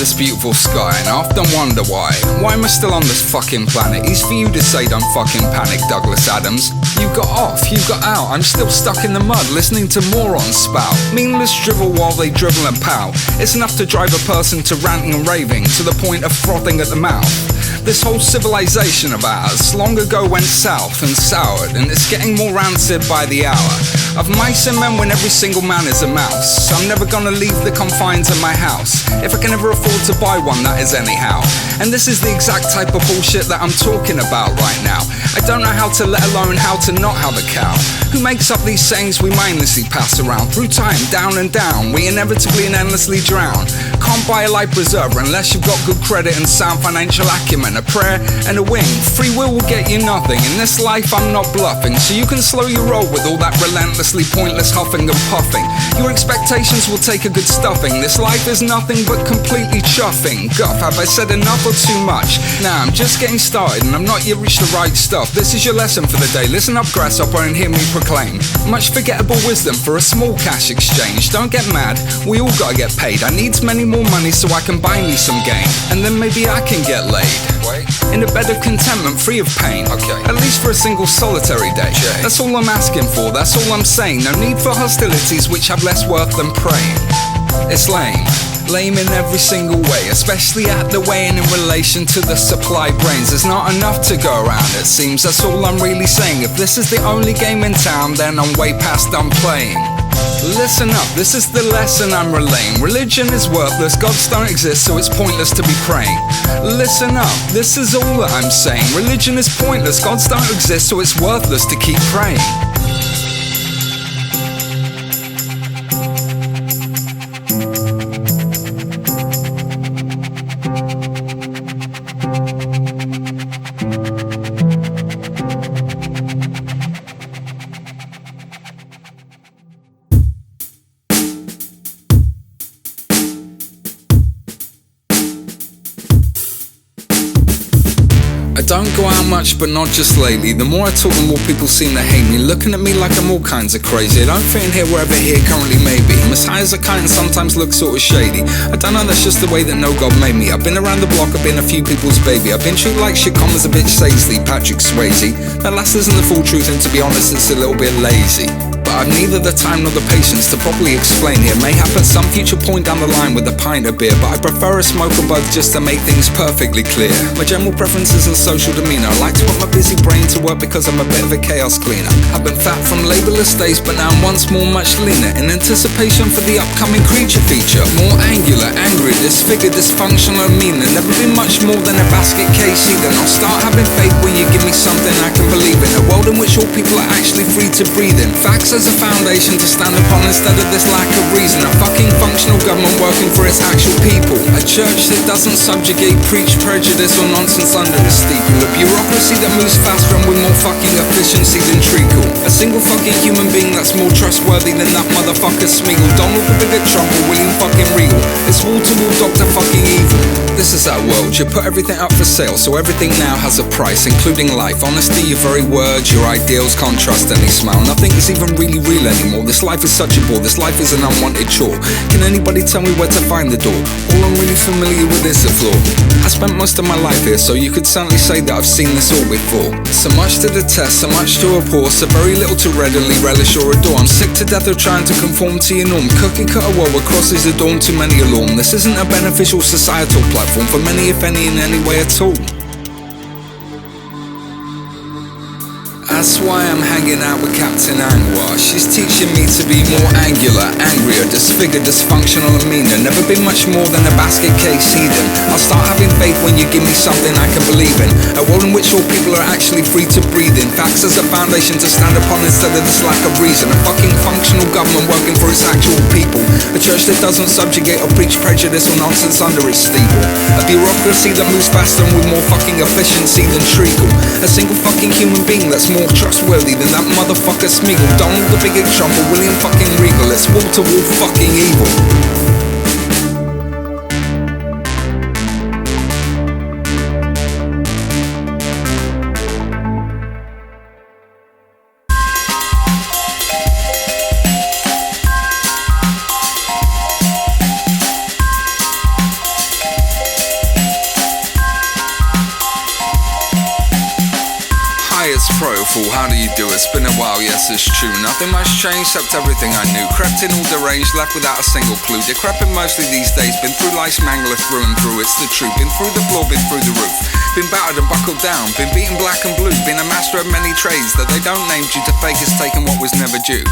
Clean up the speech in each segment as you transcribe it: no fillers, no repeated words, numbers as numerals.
this beautiful sky, and I often wonder why. Why am I still on this fucking planet? Easy for you to say don't fucking panic, Douglas Adams. You got off, you got out, I'm still stuck in the mud, listening to morons spout. Meaningless drivel while they dribble and pout. It's enough to drive a person to ranting and raving, to the point of frothing at the mouth. This whole civilization of ours long ago went south and soured, and it's getting more rancid by the hour. Of mice and men when every single man is a mouse. I'm never gonna leave the confines of my house, if I can ever afford to buy one, that is anyhow. And this is the exact type of bullshit that I'm talking about right now. I don't know how to, let alone how to not have a cow. Who makes up these sayings we mindlessly pass around? Through time, down and down, we inevitably and endlessly drown. Can't buy a life preserver unless you've got good credit and sound financial acumen. A prayer and a wing, free will get you nothing. In this life I'm not bluffing, so you can slow your roll with all that relentlessly pointless huffing and puffing. Your expectations will take a good stuffing. This life is nothing but completely chuffing. Guff, have I said enough or too much? Nah, I'm just getting started and I've not yet reached the right stuff. This is your lesson for the day. Listen up, grasshopper, and hear me proclaim much forgettable wisdom for a small cash exchange. Don't get mad, we all gotta get paid. I needs many more money so I can buy me some game, and then maybe I can get laid. Wait. In a bed of contentment, free of pain. Okay. At least for a single solitary day. Jay. That's all I'm asking for, that's all I'm saying. No need for hostilities which have less worth than praying. It's lame. Lame in every single way, especially at the weighing in relation to the supply brains. There's not enough to go around, it seems. That's all I'm really saying. If this is the only game in town, then I'm way past done playing. Listen up, this is the lesson I'm relaying. Religion is worthless, gods don't exist, so it's pointless to be praying. Listen up, this is all that I'm saying. Religion is pointless, gods don't exist, so it's worthless to keep praying. I don't go out much, but not just lately. The more I talk, the more people seem to hate me, looking at me like I'm all kinds of crazy. I don't fit in here wherever here currently may be. I'm as high as a kite and sometimes look sort of shady. I don't know, that's just the way that no God made me. I've been around the block, I've been a few people's baby. I've been treated like shit, commas a bitch Saisley, Patrick Swayze. That last isn't the full truth, and to be honest, it's a little bit lazy. But I've neither the time nor the patience to properly explain here. May happen some future point down the line with a pint of beer, but I prefer a smoke or bug just to make things perfectly clear. My general preferences and social demeanor, I like to put my busy brain to work because I'm a bit of a chaos cleaner. I've been fat from labelless days, but now I'm once more much leaner, in anticipation for the upcoming creature feature. More angular, angry, disfigured, dysfunctional, meaner. Never been much more than a basket case either. I'll start having faith when you give me something I can believe in. A world in which all people are actually free to breathe in. Facts as a foundation to stand upon instead of this lack of reason. A fucking functional government working for its actual people. A church that doesn't subjugate, preach prejudice or nonsense under its steeple. A bureaucracy that moves faster and with more fucking efficiency than treacle. A single fucking human being that's more trustworthy than that motherfucker Smeagol. Donald the Bigger Trump or William fucking Regal. It's wall to wall Dr. fucking Evil. This is our world, you put everything up for sale, so everything now has a price, including life. Honesty, your very words, your ideals, can't trust any smile. Nothing is even really real anymore. This life is such a bore, this life is an unwanted chore. Can anybody tell me where to find the door? All I'm really familiar with is the floor. I spent most of my life here, so you could certainly say that I've seen this all before. So much to detest, so much to abhor, so very little to readily relish or adore. I'm sick to death of trying to conform to your norm. Cookie cutter world where crosses adorn too many alone. This isn't a beneficial societal platform for many, if any, in any way at all. That's why I'm hanging out with Captain Angua. She's teaching me to be more angular, angrier, disfigured, dysfunctional and meaner. Never been much more than a basket case heathen. I'll start having faith when you give me something I can believe in. A world in which all people are actually free to breathe in. Facts as a foundation to stand upon instead of this lack of reason. A fucking functional government working for its actual people. A church that doesn't subjugate or preach prejudice or nonsense under its steeple. A bureaucracy that moves faster and with more fucking efficiency than treacle. A single fucking human being that's more trustworthy than that motherfucker Smeagol. Donald the Bigger Trump or William fucking Regal. It's wall to wall fucking evil. Protoful, how do you do? It's been a while, yes it's true. Nothing much changed except everything I knew. Crept in all deranged, left without a single clue. Decrepit mostly these days, been through life's mangler through and through. It's the truth, been through the floor, been through the roof. Been battered and buckled down, been beaten black and blue. Been a master of many trades that they don't name due to fakers taking what was never due.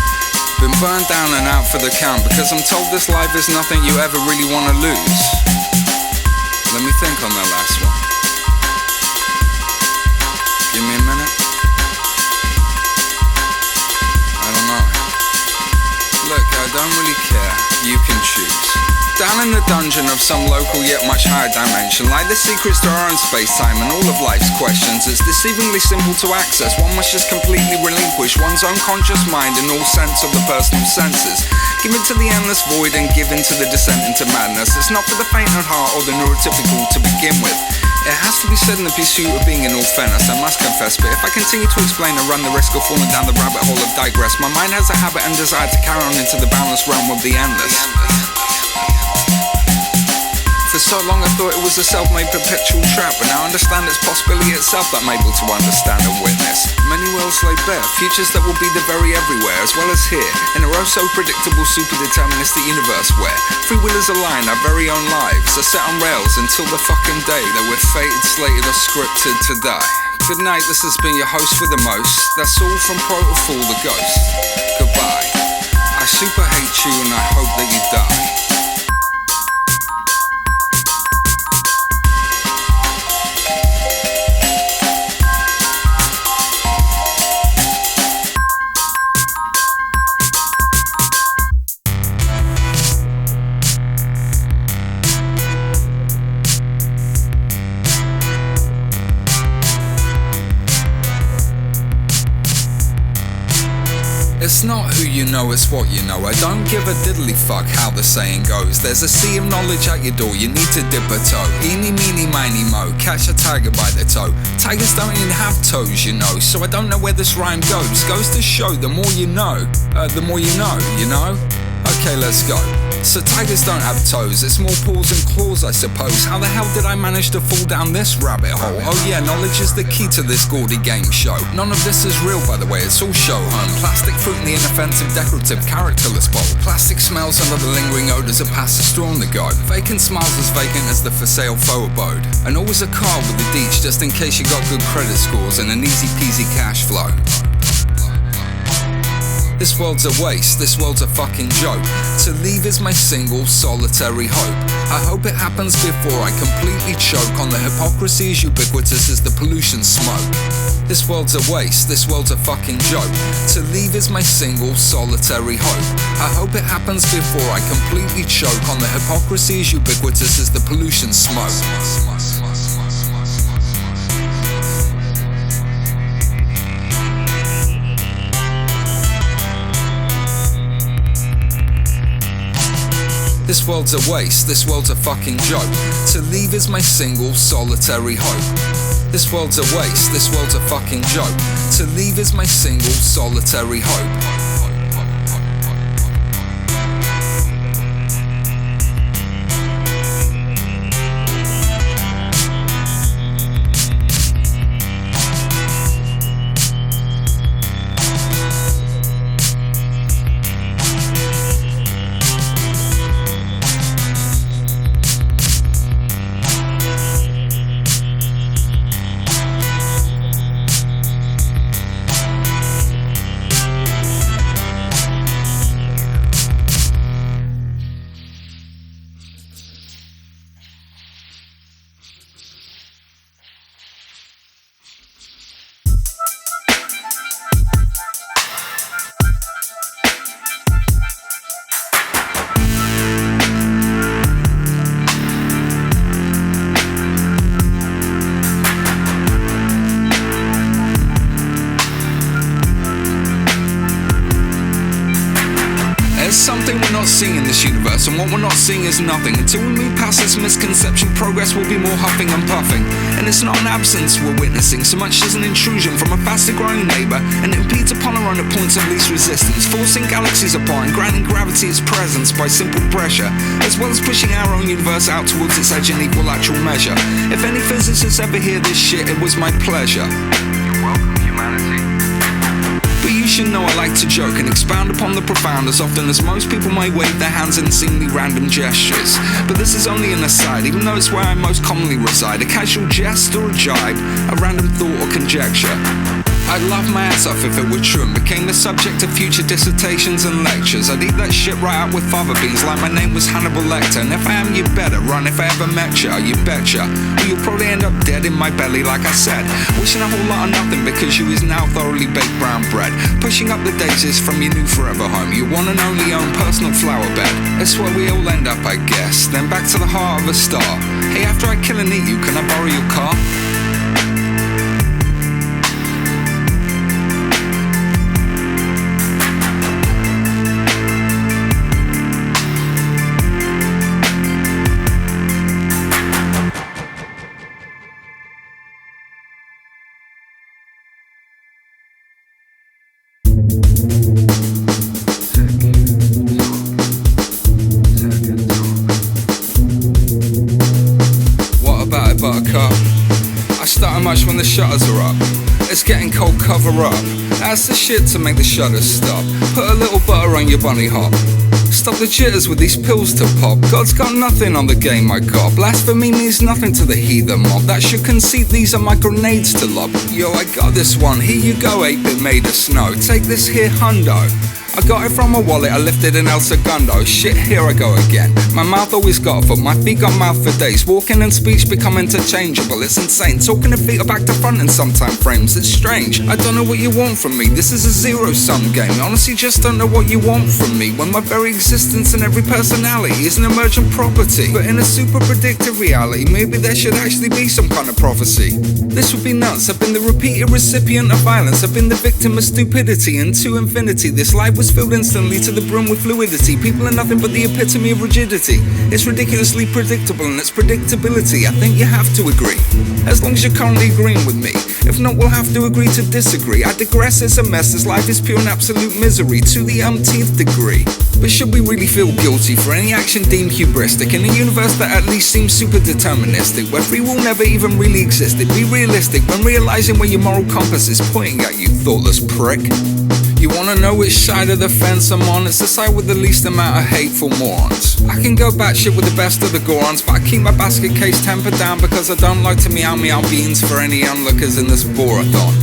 Been burned down and out for the count, because I'm told this life is nothing you ever really want to lose. Let me think on that last one. Give me a minute. I don't know. Look, I don't really care. You can choose. Down in the dungeon of some local yet much higher dimension, like the secrets to our own space-time and all of life's questions. It's deceivingly simple to access. One must just completely relinquish one's own conscious mind in all sense of the personal senses. Give into the endless void and give into the descent into madness. It's not for the faint of heart or the neurotypical to begin with. It has to be said in the pursuit of being in all fairness, I must confess, but if I continue to explain I run the risk of falling down the rabbit hole of digress. My mind has a habit and desire to carry on into the boundless realm of the endless. For so long I thought it was a self-made perpetual trap, but now I understand it's possibility itself that I'm able to understand and witness. Many worlds lay bare, futures that will be the very everywhere, as well as here, in a so predictable, super-deterministic universe where free will is aligned, our very own lives are set on rails until the fucking day that we're fated, slated or scripted to die. Good night, this has been your host for the most. That's all from Protoful the Ghost. Goodbye. I super hate you and I hope that you die. It's not who you know, it's what you know. I don't give a diddly fuck how the saying goes. There's a sea of knowledge at your door, you need to dip a toe. Eeny, meeny, miny, mo, catch a tiger by the toe. Tigers don't even have toes, you know, so I don't know where this rhyme goes. Goes to show, the more you know, the more you know, you know? Okay, let's go. So tigers don't have toes, it's more paws and claws I suppose. How the hell did I manage to fall down this rabbit hole? Oh yeah, knowledge is the key to this gaudy game show. None of this is real by the way, it's all show home. Plastic fruit in the inoffensive, decorative, characterless bowl. Plastic smells under the lingering odours of past a straw on the go. Vacant smiles as vacant as the for sale faux abode. And always a car with the deets just in case you got good credit scores and an easy peasy cash flow. This world's a waste, this world's a fucking joke. To leave is my single solitary hope. I hope it happens before I completely choke on the hypocrisy as ubiquitous as the pollution smoke. This world's a waste, this world's a fucking joke. To leave is my single solitary hope. I hope it happens before I completely choke on the hypocrisy as ubiquitous as the pollution smoke. This world's a waste, this world's a fucking joke. To leave is my single solitary hope. This world's a waste, this world's a fucking joke. To leave is my single solitary hope. Something we're not seeing in this universe, and what we're not seeing is nothing. Until we move past this misconception, progress will be more huffing and puffing. And it's not an absence we're witnessing so much as an intrusion from a faster growing neighbour, and it impedes upon our own at points of least resistance, forcing galaxies apart and granting gravity its presence by simple pressure, as well as pushing our own universe out towards its edge in equal actual measure. If any physicists ever hear this shit, it was my pleasure. You're welcome, humanity. But you should know I like to joke and expound upon the profound as often as most people may wave their hands in seemingly random gestures. But this is only an aside, even though it's where I most commonly reside. A casual jest or a jibe, a random thought or conjecture. I'd laugh my ass off if it were true and became the subject of future dissertations and lectures. I'd eat that shit right out with fava beans like my name was Hannibal Lecter. And if I am, you better run if I ever met ya, you betcha. Or you'll probably end up dead in my belly like I said. Wishing a whole lot of nothing because you is now thoroughly baked brown bread. Pushing up the daisies from your new forever home. Your one and only own personal flower bed. That's where we all end up, I guess. Then back to the heart of a star. Hey, after I kill and eat you, can I borrow your car? Buttercup, I stutter much when the shutters are up. It's getting cold, cover up. That's the shit to make the shutters stop. Put a little butter on your bunny hop. Stop the jitters with these pills to pop. God's got nothing on the game I got. Blasphemy means nothing to the heathen mob that should concede these are my grenades to lob. Yo, I got this one, here you go, 8-bit made of snow. Take this here hundo. I got it from a wallet, I lifted in El Segundo. Shit, here I go again. My mouth always got a foot, my feet got mouth for days. Walking and speech become interchangeable, it's insane. Talking to feet are back to front in some time frames, it's strange. I don't know what you want from me, this is a zero-sum game. Honestly, just don't know what you want from me, when my very existence and every personality is an emergent property. But in a super predictive reality, maybe there should actually be some kind of prophecy. This would be nuts, I've been the repeated recipient of violence. I've been the victim of stupidity, and to infinity this life was filled instantly to the brim with fluidity. People are nothing but the epitome of rigidity. It's ridiculously predictable and its predictability, I think you have to agree. As long as you're currently agreeing with me. If not, we'll have to agree to disagree. I digress, it's a mess, this life is pure and absolute misery to the umpteenth degree. But should we really feel guilty for any action deemed hubristic in a universe that at least seems super deterministic, where free will never even really existed? Be realistic when realizing where your moral compass is pointing at you, thoughtless prick. You wanna know which side of the fence I'm on? It's the side with the least amount of hateful morons. I can go batshit with the best of the Gorons, but I keep my basket case tempered down because I don't like to meow beans for any onlookers in this borathon.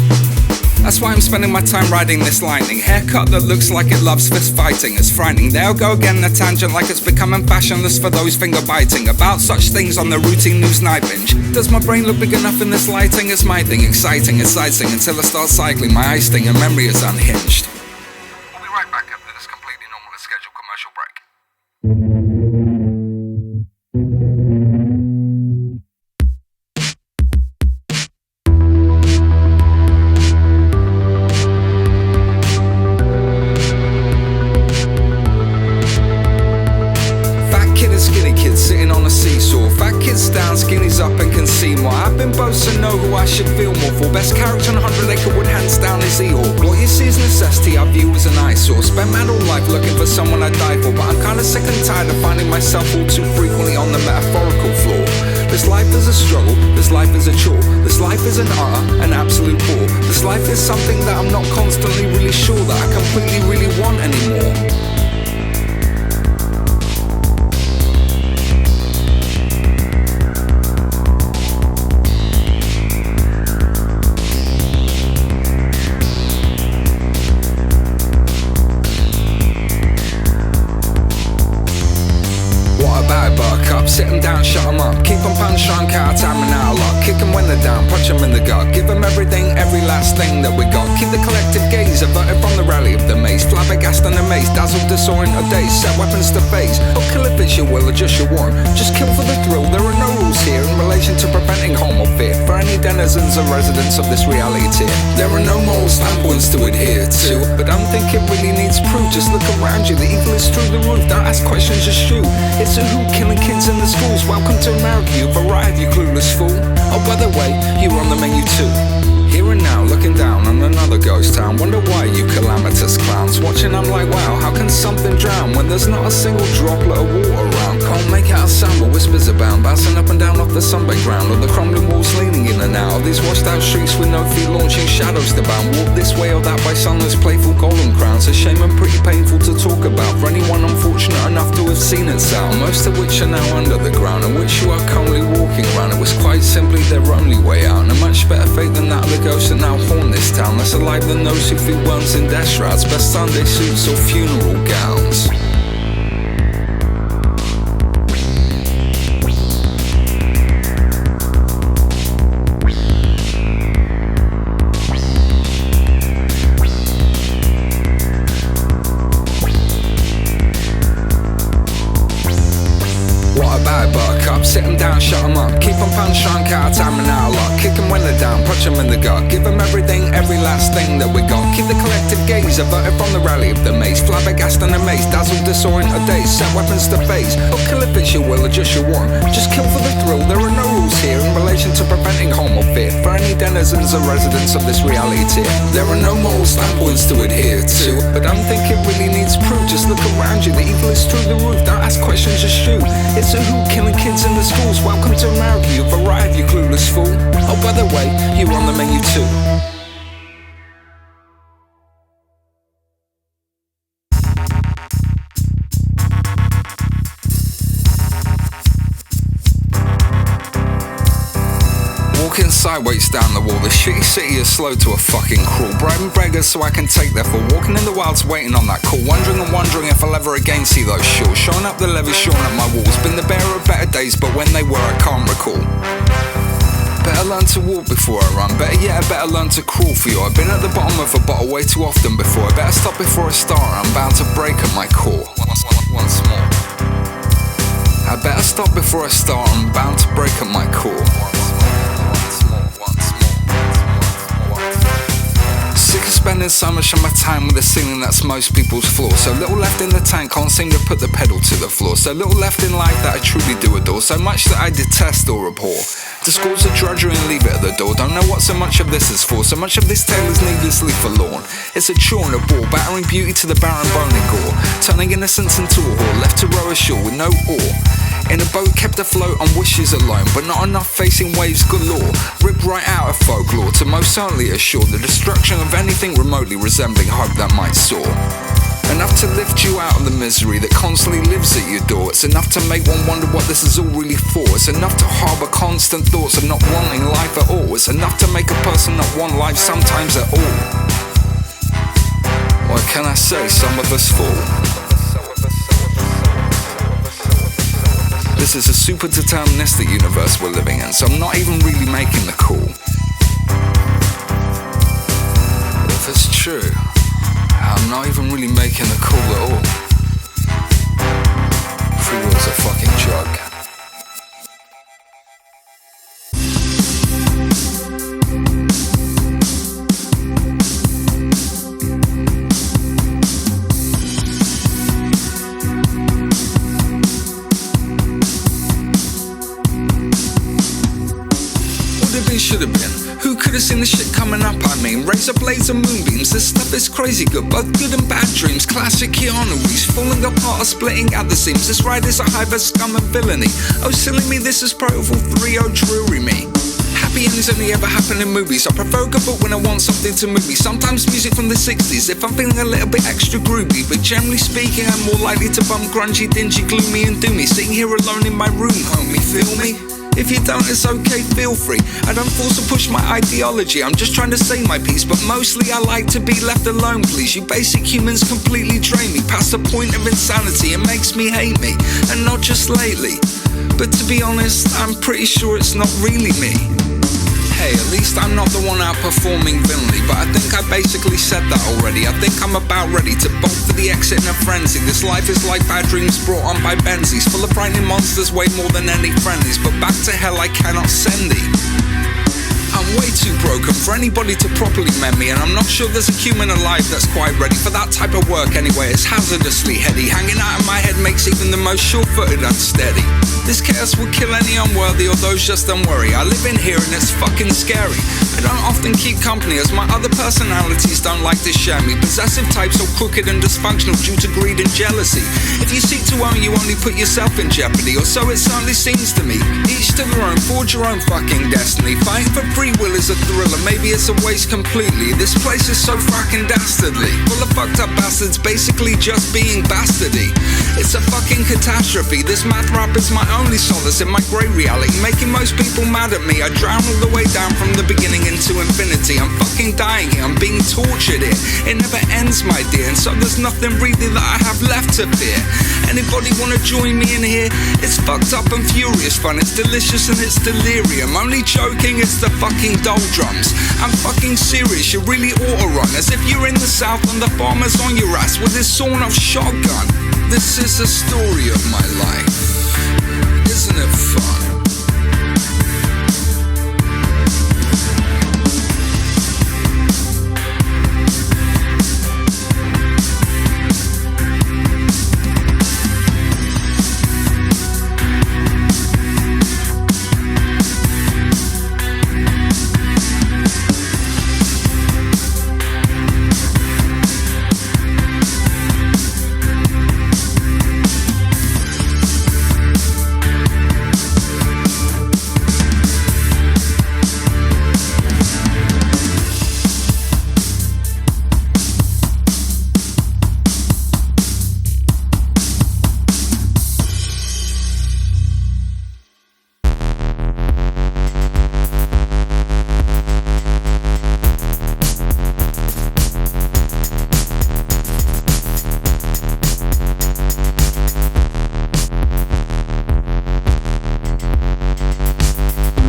That's why I'm spending my time riding this lightning. Haircut that looks like it loves fist fighting. It's frightening. They'll go again in a tangent like it's becoming fashionless for those finger biting about such things on the routine news night binge. Does my brain look big enough in this lighting? It's my thing, exciting and sightseeing until I start cycling. My eye sting and memory is unhinged. We'll be right back after this completely normal and scheduled commercial break. Sitting on a seesaw, fat kids down, skinny's up and can see more. I've been boasting to know who I should feel more for. Best character on 100 Acre Wood, hands down is Eeyore. What you see is necessity, I view as an eyesore. Spent my whole life looking for someone I die for, but I'm kinda sick and tired of finding myself all too frequently on the metaphorical floor. This life is a struggle, this life is a chore. This life is an utter, an absolute bore. This life is something that I'm not constantly really sure that I completely really want anymore. Sit them down, shut them up. Keep them punch drunk out of time and out of luck. Kick them when they're down, punch them in the gut. Give them everything, every last thing that we got. Keep the collective gaze averted from the rally of the maze. Flabbergasted and amazed, dazzled, disoriented days. Set weapons to phase. Or kill if it's your will or just your want. Just kill for the thrill, there are no rules here in relation to preventing harm or fear. For any denizens or residents of this reality tier, there are no moral standpoints to adhere to. But I don't think it really needs proof. Just look around you, the evil is through the roof. Don't ask questions, just shoot. It's a who killing kids in the schools. Welcome to America, you've arrived, you clueless fool. Oh, by the way, you were on the menu too. Here and now, looking down on another ghost town. Wonder why, you calamitous clowns. Watching, I'm like, wow, how can something drown when there's not a single droplet of water around? Can't make out a sound but whispers abound, bouncing up and down off the sunbaked ground, or the crumbling walls leaning in and out of these washed out streets with no feet launching shadows to bound. Walk this way or that by sunless playful golden crowns, a shame and pretty painful to talk about for anyone unfortunate enough to have seen its sound, most of which are now under the ground and which you are currently walking around. It was quite simply their only way out, and a much better fate than that of the ghosts that now haunt this town, less alive than those who feel worms in death shrouds, best Sunday suits or funeral gowns. What about it, buttercup? Sit them down, shut them up. Keep them punch drunk, out of time and out of luck. Kick them when they're down, punch them in the gut. Give them everything, every last thing that we got. Keep the collective gaze averted from the rally of the maze. Flabbergasted and amazed, dazzled, disoriented days. Set weapons to phase, or kill if it's your will or just your want. Just kill for the thrill, there are no rules here in relation to preventing harm or fear for any denizens or residents of this reality tier. There are no moral standpoints to adhere to, but I don't think it really needs proof. Just look around you, the evil is through the roof. Don't ask questions, just shoot. It's a who killing kids in the schools. Welcome to America, you've arrived, you clueless fool. Oh, by the way, you're on the menu too. Walking sideways down the wall, the shitty city is slow to a fucking crawl. Bribing beggars so I can take their fall. Walking in the wilds waiting on that call. Wondering and wondering if I'll ever again see those shores. Showing up the levees, showing up my walls. Been the bearer of better days, but when they were I can't recall. Better learn to walk before I run. Better yet, I better learn to crawl for you. I've been at the bottom of a bottle way too often before. I better stop before I start. I'm bound to break at my core. Once more. I better stop before I start. I'm bound to break at my core. Sick of spending so much of my time with a ceiling that's most people's floor. So little left in the tank, can't seem to put the pedal to the floor. So little left in life that I truly do adore. So much that I detest or abhor. Discourse a drudgery and leave it at the door. Don't know what so much of this is for. So much of this tale is needlessly forlorn. It's a chore and a bore, battering beauty to the barren bone and gore. Turning innocence into a whore, left to row ashore with no oar. In a boat kept afloat on wishes alone, but not enough facing waves galore. Ripped right out of folklore to most certainly assure the destruction of anything remotely resembling hope that might soar. Enough to lift you out of the misery that constantly lives at your door. It's enough to make one wonder what this is all really for. It's enough to harbour constant thoughts of not wanting life at all. It's enough to make a person not want life sometimes at all. What can I say? Some of us fall. This is a super deterministic universe we're living in, so I'm not even really making the call. If it's true, I'm not even really making the call at all. Free will's a fucking joke. Should have been. Who could have seen the shit coming up? I mean, razor blades and moonbeams. This stuff is crazy good, both good and bad dreams. Classic Keanu Reeves, falling apart or splitting at the seams. This ride is a hive of scum and villainy. Oh, silly me, this is Protocol 3, oh, dreary me. Happy endings only ever happen in movies. I provoke a book when I want something to move me. Sometimes music from the 60s if I'm feeling a little bit extra groovy. But generally speaking, I'm more likely to bump grungy, dingy, gloomy and doomy. Sitting here alone in my room, homie, feel me? If you don't, it's okay, feel free. I don't force or push my ideology, I'm just trying to say my piece. But mostly I like to be left alone, please. You basic humans completely drain me past the point of insanity. It makes me hate me, and not just lately. But to be honest, I'm pretty sure it's not really me. Hey, at least I'm not the one outperforming villainy. But I think I basically said that already. I think I'm about ready to bolt for the exit in a frenzy. This life is like bad dreams brought on by Benzies, full of frightening monsters way more than any friendlies. But back to hell I cannot send thee. I'm way too broken for anybody to properly mend me, and I'm not sure there's a human alive that's quite ready for that type of work anyway. It's hazardously heady, hanging out of my head makes even the most sure-footed unsteady. This chaos will kill any unworthy or those just unworry. I live in here and it's fucking scary. I don't often keep company as my other personalities don't like to share me. Possessive types are crooked and dysfunctional due to greed and jealousy. If you seek to own, you only put yourself in jeopardy, or so it certainly seems to me. Each to their own, forge your own fucking destiny. Fighting for free will is a thriller, maybe it's a waste completely. This place is so fucking dastardly, full of fucked up bastards basically just being bastardy. It's a fucking catastrophe. This math rap is my only solace in my grey reality, making most people mad at me. I drown all the way down from the beginning into infinity. I'm fucking dying here, I'm being tortured here. It never ends, my dear, and so there's nothing really that I have left to fear. Anybody wanna join me in here? It's fucked up and furious fun, it's delicious and it's delirium. Only joking, it's the fucking doldrums. I'm fucking serious, you really ought to run, as if you're in the south and the farmer's on your ass with his sawn off shotgun. This is the story of my life, isn't it fun?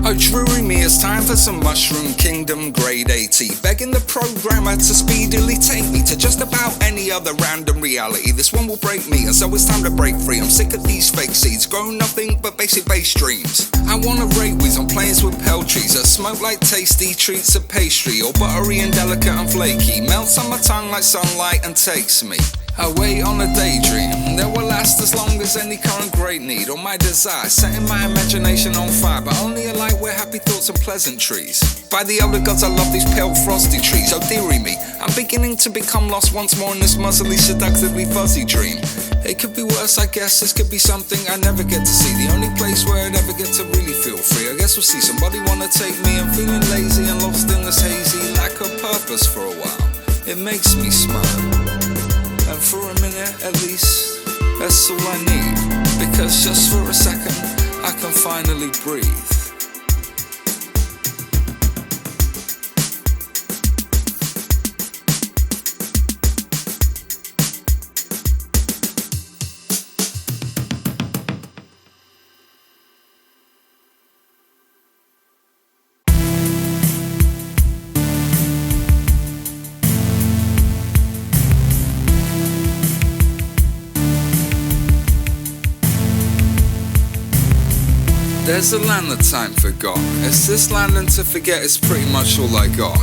Oh, Dreary me, it's time for some Mushroom Kingdom grade 80. Begging the programmer to speedily take me to just about any other random reality. This one will break me, and so it's time to break free. I'm sick of these fake seeds, grow nothing but basic bass streams. I wanna rate weeds on planes with peltries that smoke like tasty treats of pastry, or buttery and delicate and flaky, melts on my tongue like sunlight and takes me away on a daydream that will last as long as any current great need or my desire, setting my imagination on fire, but only alight where happy thoughts and pleasantries. By the elder gods, I love these pale frosty trees. Oh dearie me, I'm beginning to become lost once more in this muzzly, seductively fuzzy dream. It could be worse, I guess. This could be something I never get to see, the only place where I'd ever get to really feel free. I guess we'll see. Somebody wanna take me, I'm feeling lazy and lost in this hazy lack of purpose for a while. It makes me smile, and for a minute at least, that's all I need, because just for a second I can finally breathe. There's a land that time forgot. It's this land, and to forget is pretty much all I got.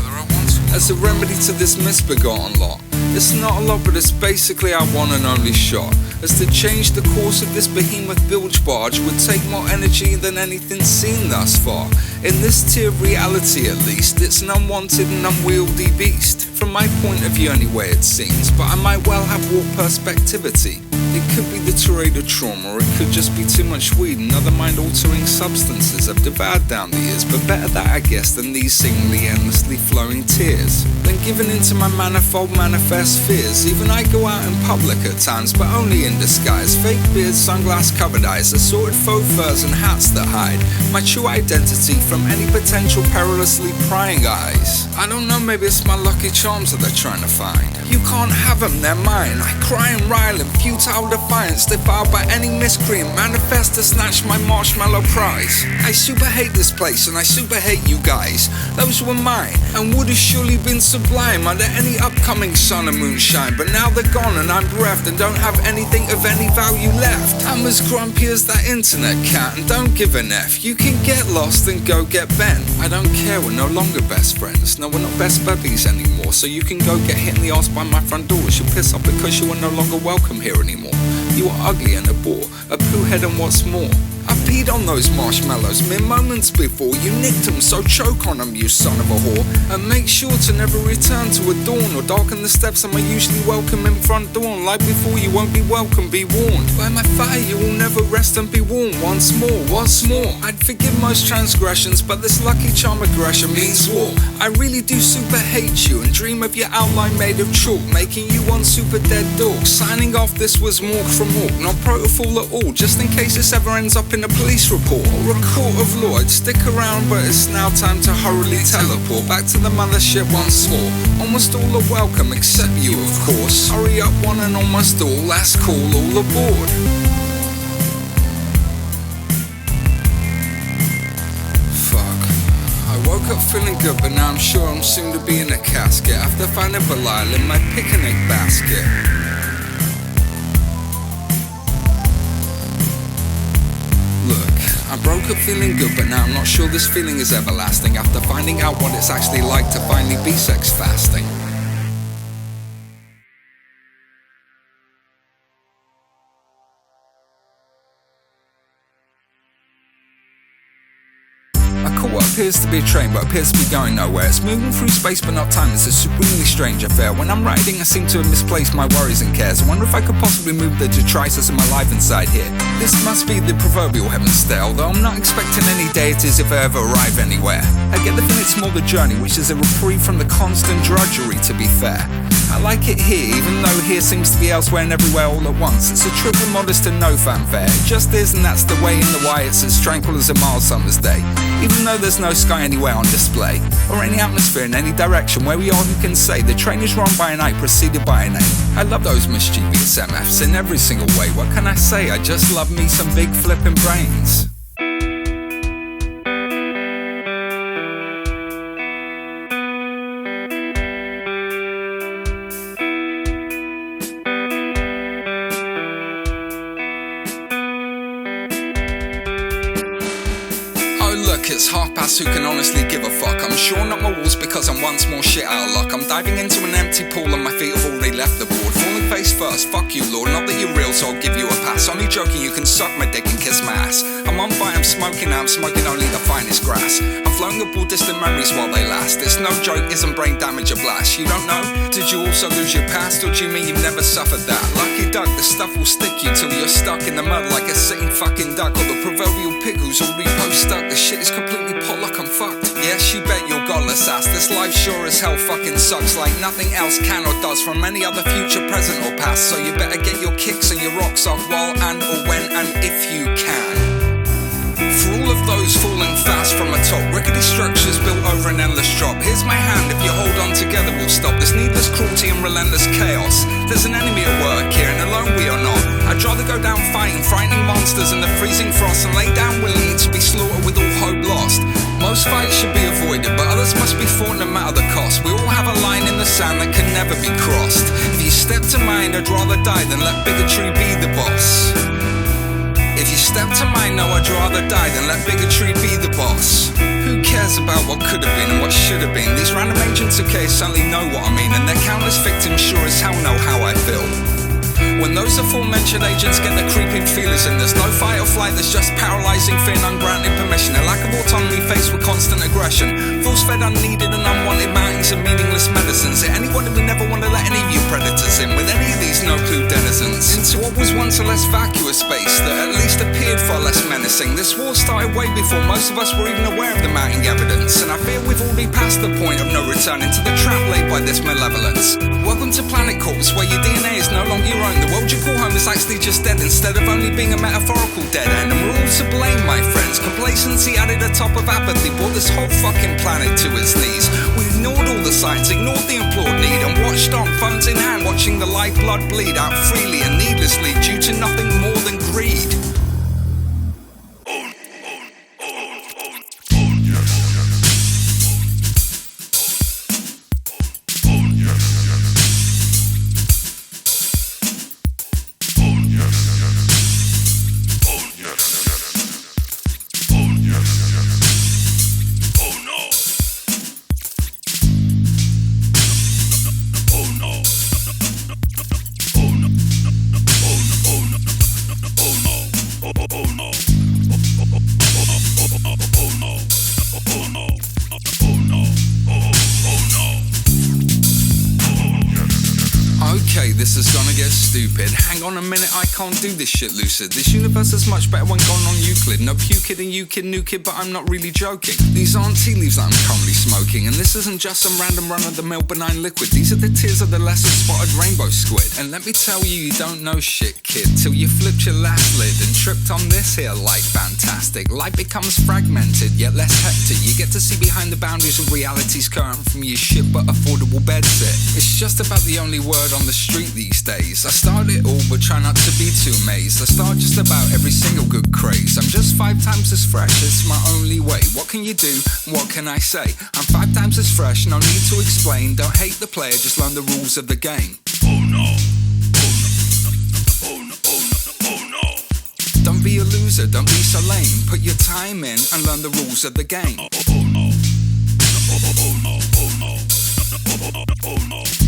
As a remedy to this misbegotten lot, it's not a lot, but it's basically our one and only shot. As to change the course of this behemoth bilge barge would take more energy than anything seen thus far. In this tier of reality at least, it's an unwanted and unwieldy beast. From my point of view anyway it seems, but I might well have warped perspectivity. It could be the terrain of trauma, or it could just be too much weed and other mind-altering substances I've devoured down the years, but better that I guess than these seemingly endlessly flowing tears. Then giving into my manifold manifest fears, even I go out in public at times, but only in disguise. Fake beards, sunglass-covered eyes, assorted faux furs and hats that hide my true identity from any potential perilously prying eyes. I don't know, maybe it's my lucky charms that they're trying to find. You can't have them, they're mine. I cry and rile in futile defiance, defiled by any miscreant, manifest to snatch my marshmallow prize. I super hate this place and I super hate you guys. Those were mine and would have surely been sublime under any upcoming sun and moonshine, but now they're gone and I'm bereft and don't have anything of any value left. I'm as grumpy as that internet cat and don't give an F. You can get lost and go get bent. I don't care, we're no longer best friends. No, we're not best buddies anymore, so you can go get hit in the arse by my front door. She'll piss off because you are no longer welcome here anymore. You are ugly and a bore, a poo head and what's more. I peed on those marshmallows mere moments before. You nicked them, so choke on them, you son of a whore. And make sure to never return to a dawn or darken the steps of my usually welcoming front door. Like before, you won't be welcome, be warned. By my fire you will never rest and be warm. Once more, I'd forgive most transgressions, but this lucky charm aggression means war. I really do super hate you and dream of your outline made of chalk, making you one super dead dog. Signing off, this was Mork from Mork, not protocol at all, just in case this ever ends up in a police report or a court of law. I'd stick around, but it's now time to hurriedly teleport back to the mothership once more. Almost all are welcome except you, of course. Hurry up, one and almost all, last call, all aboard. Fuck. I woke up feeling good, but now I'm sure I'm soon to be in a casket after finding Belial in my picnic basket. I broke up feeling good, but now I'm not sure this feeling is everlasting after finding out what it's actually like to finally be sex fasting. What appears to be a train but appears to be going nowhere. It's moving through space but not time. It's a supremely strange affair. When I'm riding I seem to have misplaced my worries and cares. I wonder if I could possibly move the detritus in my life inside here. This must be the proverbial heaven's stay, although I'm not expecting any deities if I ever arrive anywhere. I get the feeling it's more the journey, which is a reprieve from the constant drudgery, to be fair. I like it here, even though here seems to be elsewhere and everywhere all at once. It's a trip with modest and no fanfare. It just is, and that's the way in the why it's as tranquil as a mild summer's day. Even though there's no sky anywhere on display, or any atmosphere in any direction, where we are who can say the train is run by a night preceded by a name. I love those mischievous MFs in every single way. What can I say? I just love me some big flipping brains. Look, it's 1:30, who can honestly give a fuck? I'm shoring up my walls because I'm once more shit out of luck. I'm diving into an empty pool and my feet have already left the board. Falling face first, fuck you Lord, not that you're real so I'll give you a pass. Only joking, you can suck my dick and kiss my ass. I'm on fire, I'm smoking now, I'm smoking only the finest grass. I'm flowing aboard distant memories while they last. It's no joke, isn't brain damage a blast? You don't know? Did you also lose your past? Or do you mean you've never suffered that? Lucky duck, the stuff will stick you till you're stuck in the mud like a sitting fucking duck, or the proverbial pig who's already post-stuck. The shit is completely potluck, I'm fucked. Yes, you bet your godless ass. This life sure as hell fucking sucks, like nothing else can or does from any other future, present or past. So you better get your kicks and your rocks off while and or when and if you can. For all of those falling fast from atop rickety structures built over an endless drop, here's my hand, if you hold on together we'll stop this needless cruelty and relentless chaos. There's an enemy at work here and alone we are not. I'd rather go down fighting frightening monsters in the freezing frost and lay down willingly to be slaughtered with all hope lost. Most fights should be avoided, but others must be fought no matter the cost. We all have a line in the sand that can never be crossed. If you step to mine, I'd rather die than let bigotry be the boss. If you step to mine, no, I'd rather die than let bigotry be the boss. Who cares about what could have been and what should have been? These random agents of chaos certainly know what I mean, and their countless victims sure as hell know how I feel. When those aforementioned agents get their creeping feelers in, there's no fight or flight, there's just paralysing fear and ungranted permission. A lack of autonomy faced with constant aggression. Force-fed unneeded and unwanted mountains of meaningless medicines. At anyone that we never want to let any of you predators in, with any of these no-clue denizens, into what was once a less vacuous space that at least appeared far less menacing. This war started way before most of us were even aware of the mounting evidence, and I fear we've already passed the point of no return into the trap laid by this malevolence. Welcome to Planet Corpse, where your DNA is no longer your own. The world you call home is actually just dead instead of only being a metaphorical dead end. And we're all to blame, my friends. Complacency added atop of apathy brought this whole fucking planet to its knees. We ignored all the signs, ignored the implored need, and watched on, phones in hand, watching watching the lifeblood bleed out freely and needlessly due to nothing more than greed. Okay, this is gonna get stupid. Hang on a minute, I can't do this shit lucid. This universe is much better when gone on Euclid. No pew kid and you kid, new kid, but I'm not really joking. These aren't tea leaves that I'm currently smoking, and this isn't just some random run-of-the-mill benign liquid. These are the tears of the lesser spotted rainbow squid. And let me tell you, you don't know shit, kid, till you flipped your last lid and tripped on this here light fantastic. Light becomes fragmented, yet less hectic. You get to see behind the boundaries of reality's curtain from your shit but affordable bedsit. It's just about the only word on the street these days. I start it all but try not to be too amazed. I start just about every single good craze. I'm just 5 times as fresh, it's my only way. What can you do? What can I say? I'm 5 times as fresh, no need to explain. Don't hate the player, just learn the rules of the game. Oh no. Don't be a loser, don't be so lame. Put your time in and learn the rules of the game.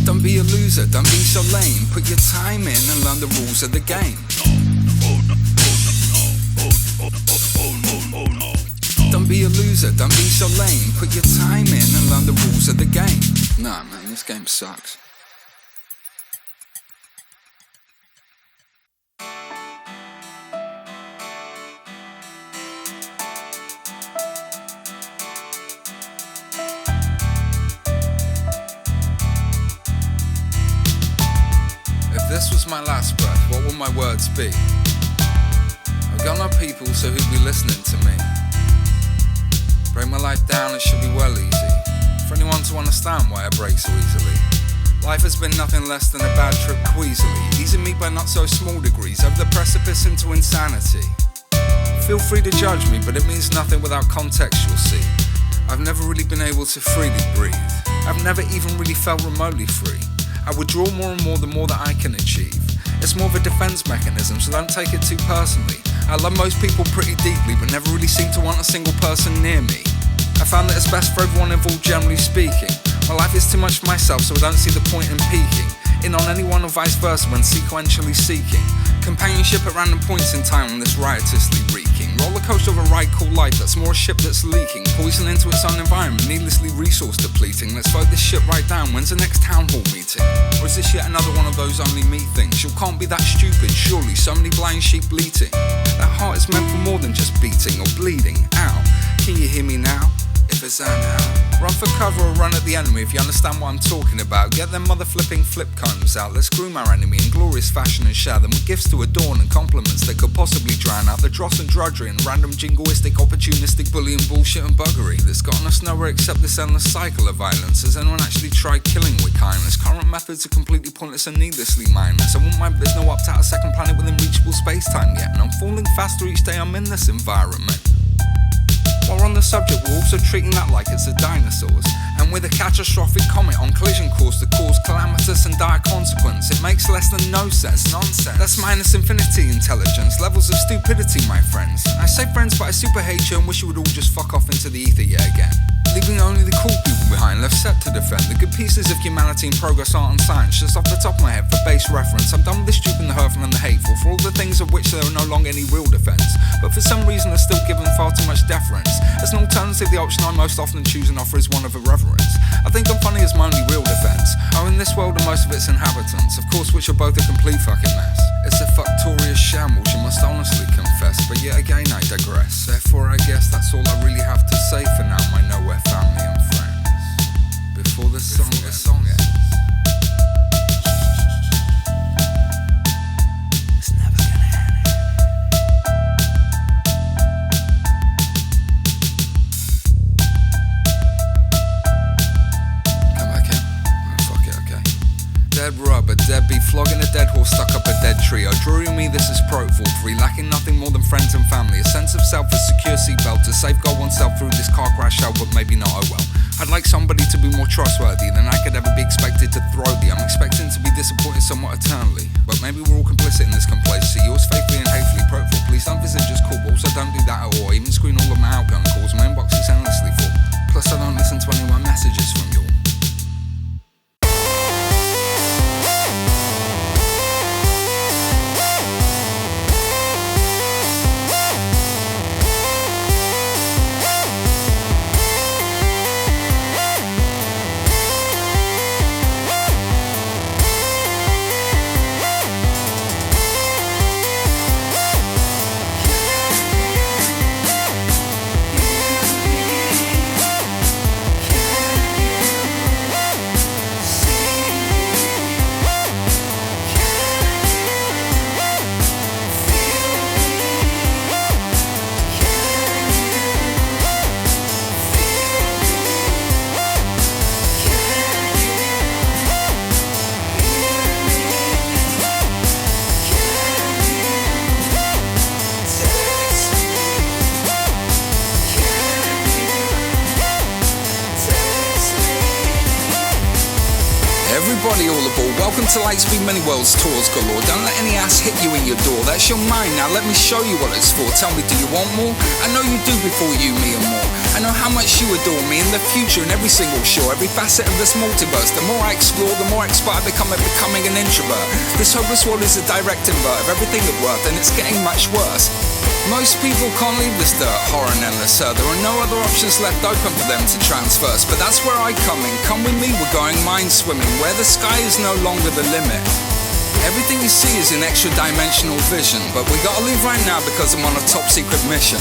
Don't be a loser, don't be so lame. Put your time in and learn the rules of the game. Don't be a loser, don't be so lame. Put your time in and learn the rules of the game. Nah man, this game sucks. If this was my last breath, what would my words be? I've got no people, so who'd be listening to me? Break my life down, it should be well easy for anyone to understand why I break so easily. Life has been nothing less than a bad trip queasily, easing me by not so small degrees over the precipice into insanity. Feel free to judge me, but it means nothing without context, you'll see. I've never really been able to freely breathe. I've never even really felt remotely free. I withdraw more and more the more that I can achieve. It's more of a defense mechanism, so don't take it too personally. I love most people pretty deeply, but never really seem to want a single person near me. I found that it's best for everyone involved, generally speaking. My life is too much for myself, so I don't see the point in peaking in on anyone or vice versa when sequentially seeking companionship at random points in time on this riotously reeking roller coaster of a ride called life that's more a ship that's leaking, poison into its own environment, needlessly resource depleting. Let's vote this shit right down. When's the next town hall meeting? Or is this yet another one of those only me things? You can't be that stupid, surely. So many blind sheep bleating. That heart is meant for more than just beating or bleeding. Ow, can you hear me now? If it's out, run for cover or run at the enemy if you understand what I'm talking about. Get them mother flipping flip combs out. Let's groom our enemy in glorious fashion and shower them with gifts to adorn and compliments that could possibly drown out the dross and drudgery and random jingoistic, opportunistic bullying bullshit and buggery that's gotten us nowhere except this endless cycle of violence. Has anyone actually tried killing with kindness? Current methods are completely pointless and needlessly mindless. I won't mind, but there's no up to a second planet within reachable space-time yet, and I'm falling faster each day I'm in this environment. While on the subject, we're also treating that like it's the dinosaurs. And with a catastrophic comet on collision course to cause calamitous and dire consequence, it makes less than no sense. Nonsense. That's minus infinity intelligence, levels of stupidity, my friends. I say friends, but I super hate you and wish you would all just fuck off into the ether yet again. Leaving only the cool people behind, left set to defend the good pieces of humanity and progress, art and science. Just off the top of my head, for base reference, I'm done with the stupid, the hurtful and the hateful, for all the things of which there are no longer any real defense. But for some reason are still given far too much deference. As an alternative, the option I most often choose and offer is one of irreverence. I think I'm funny as my only real defense. Oh, in this world and most of its inhabitants, of course, which are both a complete fucking mess. It's a fuctorious shambles, you must honestly confess, but yet again I digress. Therefore I guess that's all I really have to say for now, my nowhere family and friends. Before the song ends. It's never gonna end. Come back in. Oh, fuck it, okay. Dead rubber, dead beat Flogging a dead horse stuck up a dead tree. Oh, Dreary me, this is pro-Vaudry, lacking nothing more than friends and family. A sense of self, a secure seatbelt to safeguard oneself through this car crash hell, but maybe not, oh well. I'd like somebody to be more trustworthy than I could ever be expected to throw thee. I'm expecting to be disappointed somewhat eternally, but maybe we're all complicit in this complacency. Yours faithfully and hatefully, pro-Vaud. Please don't visit just cool, but also don't do that at all. I even screen all of my outgoing calls, my inbox is endlessly full. Plus I don't listen to any of my messages from you. Everybody all aboard, welcome to Lightspeed Many Worlds Tours galore. Don't let any ass hit you in your door, that's your mind, now let me show you what it's for. Tell me, do you want more? I know you do before you, me and more. I know how much you adore me in the future in every single shore, every facet of this multiverse. The more I explore, the more expert I become at becoming an introvert. This hopeless world is a direct invert of everything of worth, and it's getting much worse. Most people can't leave this dirt, horror and endless earth. There are no other options left open for them to transverse, but that's where I come in. Come with me, we're going mind swimming, where the sky is no longer the limit. Everything you see is in extra dimensional vision, but we gotta leave right now because I'm on a top secret mission.